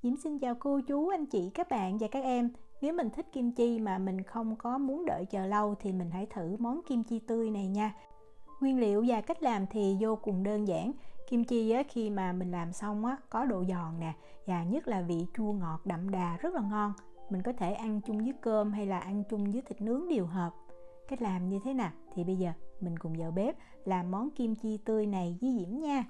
Diễm xin chào cô chú, anh chị, các bạn và các em. Nếu mình thích kim chi mà mình không có muốn đợi chờ lâu thì mình hãy thử món kim chi tươi này nha. Nguyên liệu và cách làm thì vô cùng đơn giản. Kim chi á, khi mà mình làm xong á, có độ giòn nè, và nhất là vị chua ngọt đậm đà rất là ngon. Mình có thể ăn chung với cơm hay là ăn chung với thịt nướng đều hợp. Cách làm như thế nào? Thì bây giờ mình cùng vào bếp làm món kim chi tươi này với Diễm nha.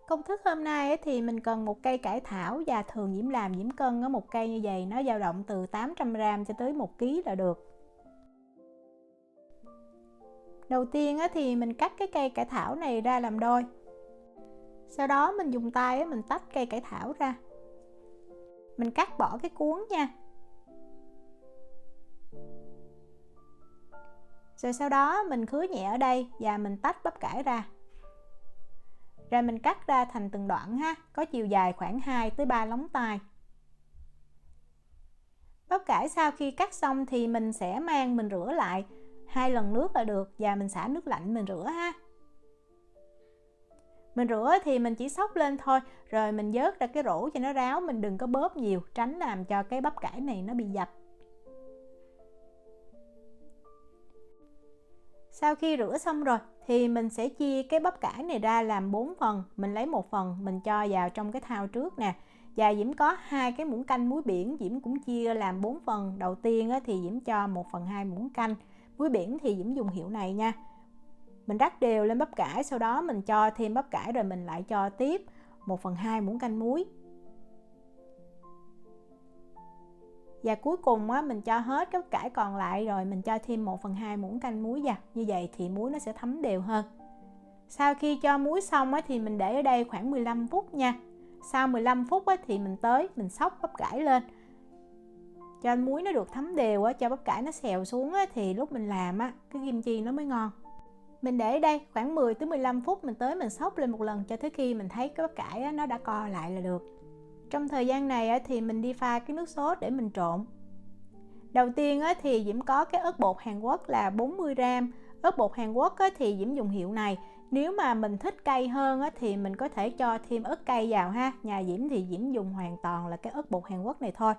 Công thức hôm nay thì mình cần một cây cải thảo, và thường Diễm làm Diễm cân ở một cây như vậy nó dao động từ 800g cho tới 1 kg là được. Đầu tiên thì mình cắt cái cây cải thảo này ra làm đôi. Sau đó mình dùng tay mình tách cây cải thảo ra. Mình cắt bỏ cái cuống nha. Rồi sau đó mình khứa nhẹ ở đây và mình tách bắp cải ra. Rồi mình cắt ra thành từng đoạn ha, có chiều dài khoảng 2 tới 3 lóng tay. Bắp cải sau khi cắt xong thì mình sẽ mang mình rửa lại 2 lần nước là được, và mình xả nước lạnh mình rửa ha. Mình rửa thì mình chỉ xóc lên thôi, rồi mình vớt ra cái rổ cho nó ráo, mình đừng có bóp nhiều, tránh làm cho cái bắp cải này nó bị dập. Sau khi rửa xong rồi thì mình sẽ chia cái bắp cải này ra làm 4 phần. Mình lấy một phần mình cho vào trong cái thau trước nè. Và Diễm có 2 cái muỗng canh muối biển, Diễm cũng chia làm 4 phần. Đầu tiên thì Diễm cho 1/2 muỗng canh muối biển, thì Diễm dùng hiệu này nha. Mình rắc đều lên bắp cải, sau đó mình cho thêm bắp cải, rồi mình lại cho tiếp 1/2 muỗng canh muối. Và cuối cùng mình cho hết cái bắp cải còn lại, rồi mình cho thêm 1/2 muỗng canh muối vào. Như vậy thì muối nó sẽ thấm đều hơn. Sau khi cho muối xong thì mình để ở đây khoảng 15 phút nha. Sau 15 phút thì mình tới mình xóc bắp cải lên, cho muối nó được thấm đều, cho bắp cải nó xèo xuống thì lúc mình làm cái kim chi nó mới ngon. Mình để ở đây khoảng 10 tới 15 phút, mình tới mình xóc lên một lần cho tới khi mình thấy cái bắp cải nó đã co lại là được. Trong thời gian này thì mình đi pha cái nước sốt để mình trộn. Đầu tiên thì Diễm có cái ớt bột Hàn Quốc là 40g. Ớt bột Hàn Quốc thì Diễm dùng hiệu này. Nếu mà mình thích cay hơn thì mình có thể cho thêm ớt cay vào ha. Nhà Diễm thì Diễm dùng hoàn toàn là cái ớt bột Hàn Quốc này thôi.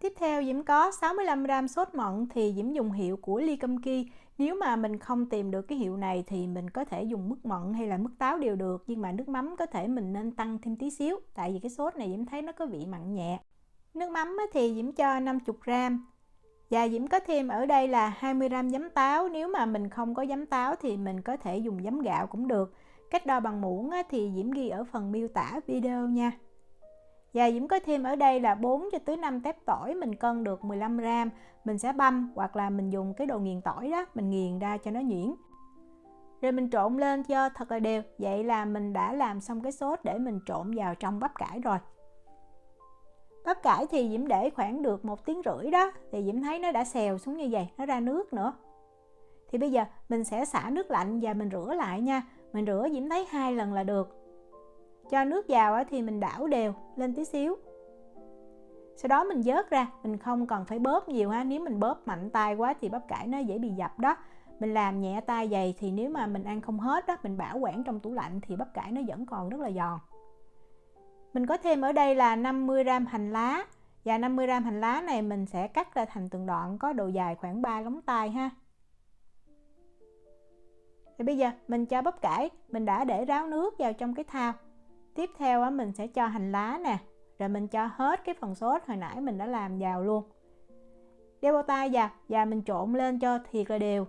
Tiếp theo Diễm có 65g sốt mận, thì Diễm dùng hiệu của Lee Kum Kee. Nếu mà mình không tìm được cái hiệu này thì mình có thể dùng mứt mận hay là mứt táo đều được, nhưng mà nước mắm có thể mình nên tăng thêm tí xíu, tại vì cái sốt này Diễm thấy nó có vị mặn nhẹ. Nước mắm thì Diễm cho 50g. Và Diễm có thêm ở đây là 20g giấm táo. Nếu mà mình không có giấm táo thì mình có thể dùng giấm gạo cũng được. Cách đo bằng muỗng thì Diễm ghi ở phần miêu tả video nha. Và Diễm có thêm ở đây là 4 cho tới 5 tép tỏi, mình cân được 15g. Mình sẽ băm hoặc là mình dùng cái đồ nghiền tỏi đó, mình nghiền ra cho nó nhuyễn. Rồi mình trộn lên cho thật là đều. Vậy là mình đã làm xong cái sốt để mình trộn vào trong bắp cải rồi. Bắp cải thì Diễm để khoảng được 1 tiếng rưỡi đó, thì Diễm thấy nó đã xèo xuống như vậy, nó ra nước nữa. Thì bây giờ mình sẽ xả nước lạnh và mình rửa lại nha. Mình rửa Diễm thấy 2 lần là được. Cho nước vào thì mình đảo đều lên tí xíu. Sau đó mình vớt ra, mình không cần phải bóp nhiều ha. Nếu mình bóp mạnh tay quá thì bắp cải nó dễ bị dập đó. Mình làm nhẹ tay vậy thì nếu mà mình ăn không hết đó, mình bảo quản trong tủ lạnh thì bắp cải nó vẫn còn rất là giòn. Mình có thêm ở đây là 50g hành lá. Và 50g hành lá này mình sẽ cắt ra thành từng đoạn có độ dài khoảng 3 lóng tay ha. Thì bây giờ mình cho bắp cải, mình đã để ráo nước vào trong cái thau. Tiếp theo mình sẽ cho hành lá nè, rồi mình cho hết cái phần sốt hồi nãy mình đã làm vào luôn. Đeo bao tay vào và mình trộn lên cho thiệt là đều.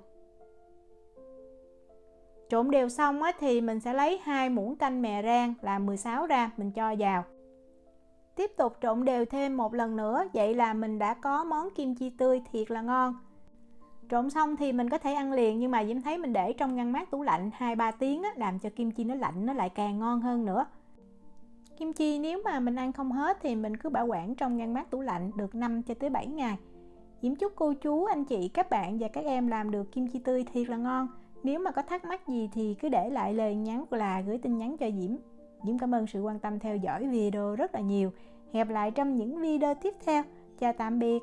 Trộn đều xong thì mình sẽ lấy 2 muỗng canh mè rang là 16g mình cho vào. Tiếp tục trộn đều thêm một lần nữa, vậy là mình đã có món kim chi tươi thiệt là ngon. Trộn xong thì mình có thể ăn liền, nhưng mà Diễm thấy mình để trong ngăn mát tủ lạnh 2-3 tiếng làm cho kim chi nó lạnh nó lại càng ngon hơn nữa. Kim chi nếu mà mình ăn không hết thì mình cứ bảo quản trong ngăn mát tủ lạnh được 5 cho tới 7 ngày. Diễm chúc cô chú, anh chị, các bạn và các em làm được kim chi tươi thiệt là ngon. Nếu mà có thắc mắc gì thì cứ để lại lời nhắn hoặc là gửi tin nhắn cho Diễm. Diễm cảm ơn sự quan tâm theo dõi video rất là nhiều. Hẹn gặp lại trong những video tiếp theo. Chào tạm biệt.